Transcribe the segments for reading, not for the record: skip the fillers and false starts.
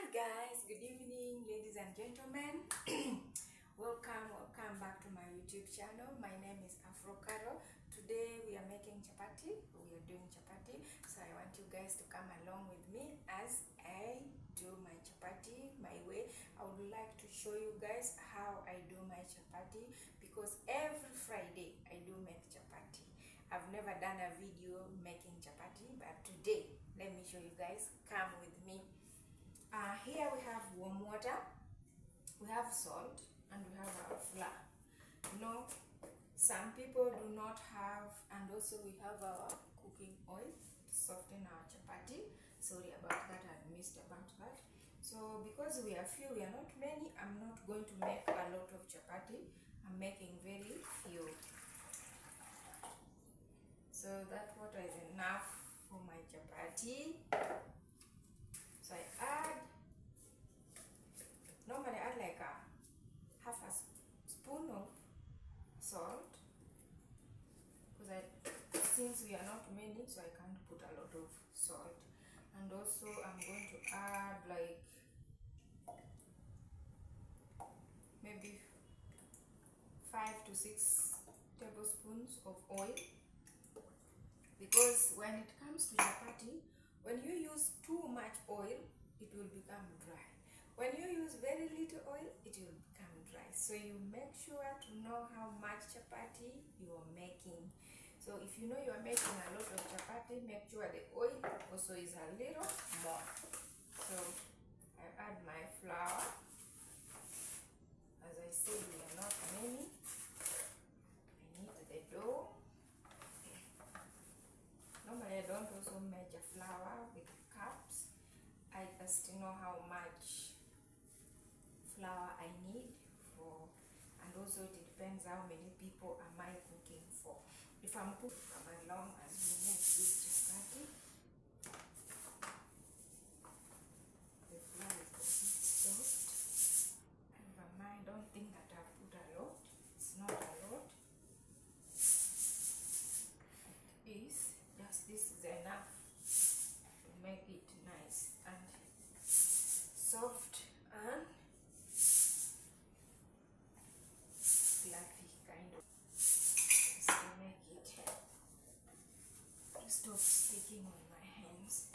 Hi guys, good evening ladies and gentlemen. welcome back to my YouTube channel. My name is Afro Caro. Today we are making chapatti. We are doing chapatti, so I want you guys to come along with me as I do my chapatti my way. I would like to show you guys how I do my chapatti because every Friday I do make chapatti. I've never done a video making chapatti, but today let me show you guys. Come with me. Here we have warm water, we have salt, and we have our flour. You know, some people do not have, and also we have our cooking oil to soften our chapatti. Sorry about that, I missed about that. So because we are few, we are not many, I'm not going to make a lot of chapatti. I'm making very few. So that water is enough for my chapatti. So I add, normally I add like a half a spoon of salt, because since we are not many, so I can't put a lot of salt. And also I'm going to add like maybe 5 to 6 tablespoons of oil, because when it comes to chapatti, when you use too much oil, it will become dry. When you use very little oil, it will become dry. So you make sure to know how much chapatti you are making. So if you know you are making a lot of chapatti, make sure the oil also is a little more. So I add my flour. As I said, we are not many. I need the dough. Normally I don't also measure flour with cups. I just know how much flour I need for, and also it depends how many people am I cooking for. If I'm cooking, come along as we make this chapatti. The flour is a bit soft. Never mind, don't think that I've put a lot. It's not a lot. It is just, this is enough to make it nice and soft and fluffy kind of, just to make it stop sticking on my hands.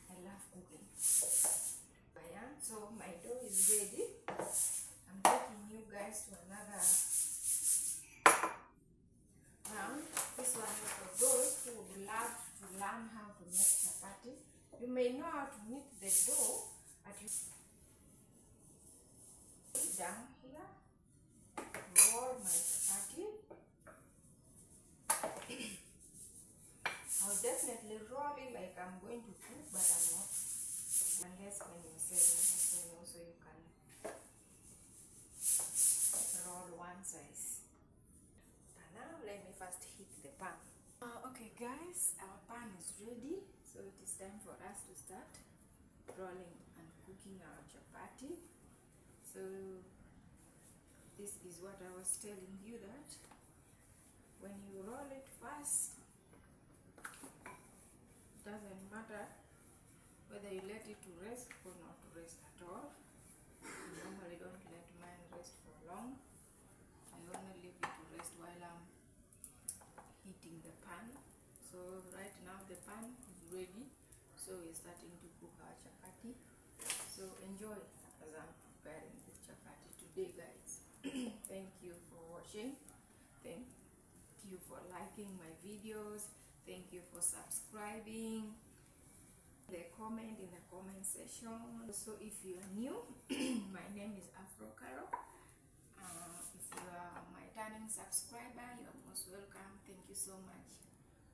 I love cooking. So my dough is ready. I'm taking you guys to another round. This one is for those who would love to learn how to make chapatti. You may know how to knead the dough, but you down here, roll my chapatti. I'll definitely roll it like I'm going to cook, but I'm not. Unless when you're selling, then also you can roll one size. But now let me first heat the pan. Okay guys, our pan is ready, so it is time for us to start rolling and cooking our chapatti. So this is what I was telling you, that when you roll it first, it doesn't matter whether you let it to rest or not to rest at all. I normally don't let mine rest for long. I only leave it to rest while I'm heating the pan. So right now the pan is ready, so we're starting to cook our chapatti. So enjoy as I'm preparing the chapatti today, guys. Thank you for watching. Thank you for liking my videos. Thank you for subscribing. Comment in the comment section. So if you are new, my name is Afro Caro. If you are my returning subscriber, you are most welcome. Thank you so much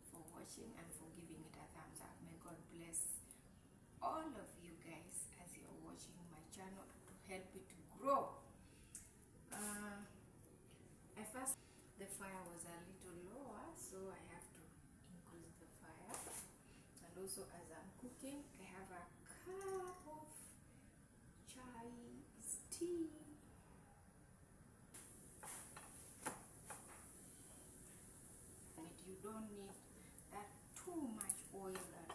for watching and for giving it a thumbs up. May God bless all of you guys as you're watching my channel to help it to grow. At first the fire was a little lower, so I have to increase the fire. And also as I'm cooking, I have a cup of Chinese tea. And you don't need that too much oil that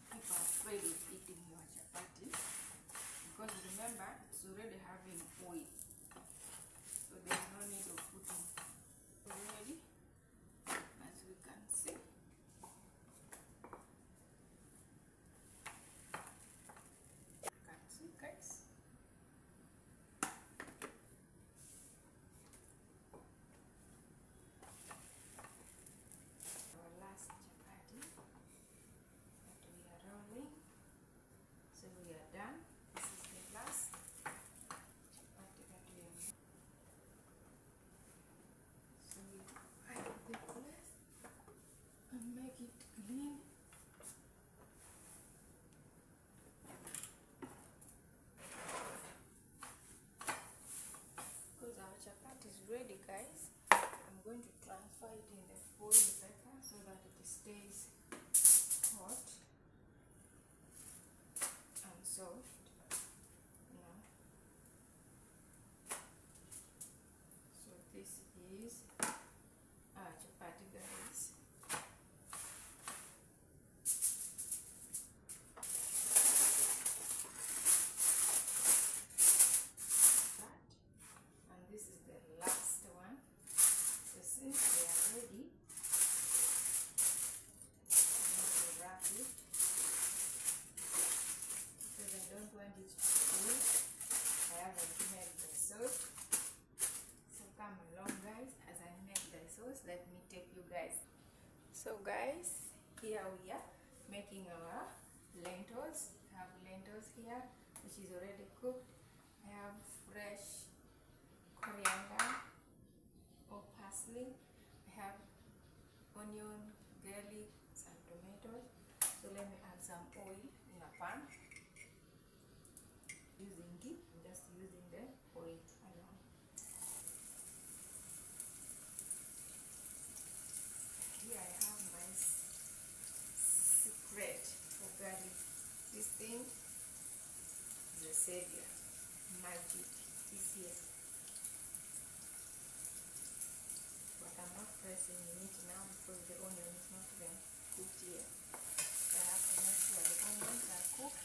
people are afraid of eating your guys. I'm going to transfer it in the foil paper so that it stays hot and soft. Now, so this is chapatti, guys. And this is the last one. So since they are ready, I'm going to wrap it because I don't want it to cool. I haven't made the sauce. So come along, guys, as I make the sauce. Let me take you guys. So guys, here we are making our lentils. I have lentils here, which is already cooked. I have fresh coriander or parsley. I have onion, garlic, some tomatoes. So let me add some oil in a pan. Using ghee, I'm just using the oil alone. Here I have my secret for garlic. This thing is a savior. Magic is here. But I'm not pressing it now because the onion is not even cooked yet. So I have to make sure the onions are cooked.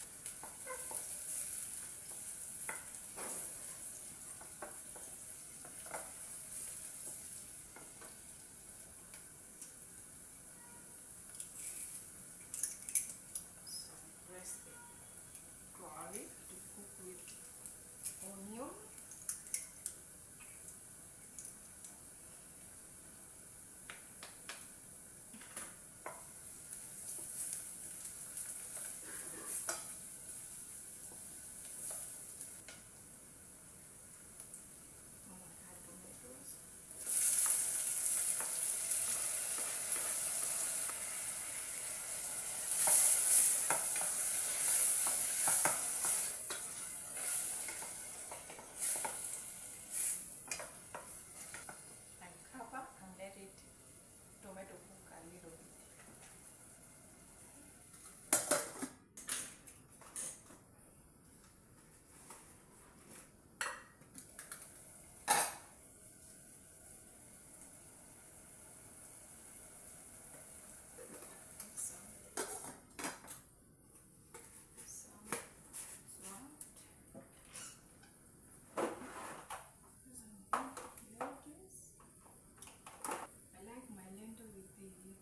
So press the garlic to cook with onion. Tomato cook a little bit.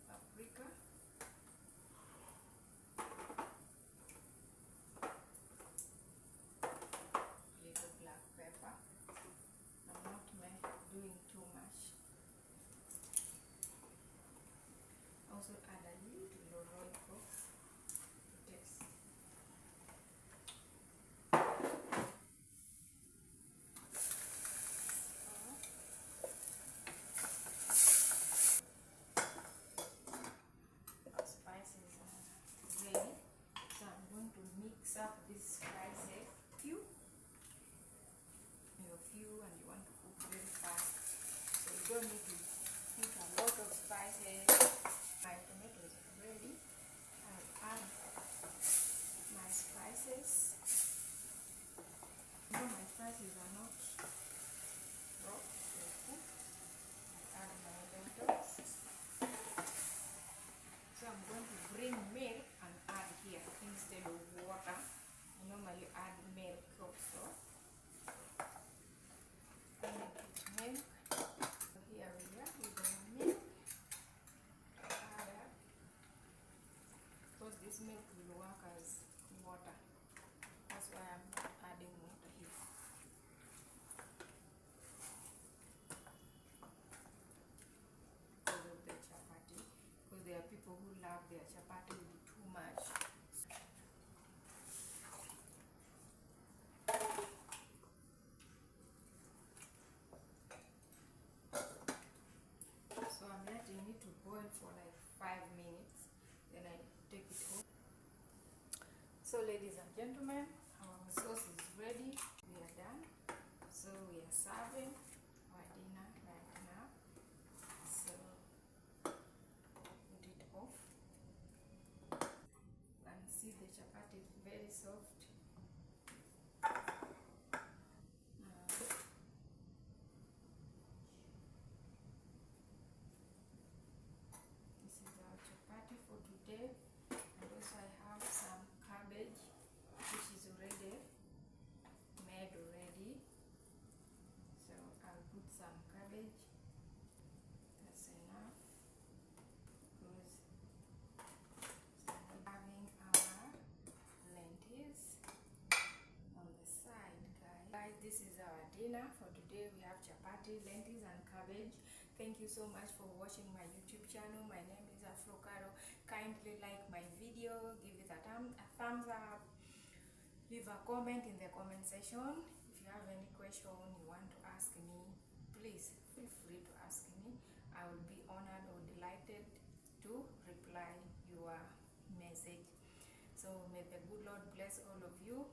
Paprika, little black pepper. I'm not doing too much. Also add a little royco to taste. Our spices are ready. So I'm going to mix up these spices. And you want to cook very fast, so you don't need to put a lot of spices. My tomatoes are ready. I'll add my spices. No, my spices are not raw, they're cooked. I'll add my lentils. So I'm going to bring milk and add here instead of water. I normally add milk also. Milk. So here we are with the milk. Because this milk will work as water. That's why I'm not adding water here. Because of the chapatti. Because there are people who love their chapatti with too much. So I'm letting it to boil for like 5 minutes. Then I take it off. So ladies and gentlemen, our sauce is ready. We are done. So we are serving our dinner like chapati is very soft. This is our chapati for today, and also I have some cabbage which is already made already. So I'll put some cabbage. That's enough because we're having our lentils on the side, guys. This is our dinner for today. We have chapati, lentils and cabbage. Thank you so much for watching my YouTube channel. My name is Afrocaro. Kindly like my video, give it a thumbs up, leave a comment in the comment section. If you have any question you want to ask me, please feel free to ask me. I will be honored or delighted to reply your message. So may the good Lord bless all of you.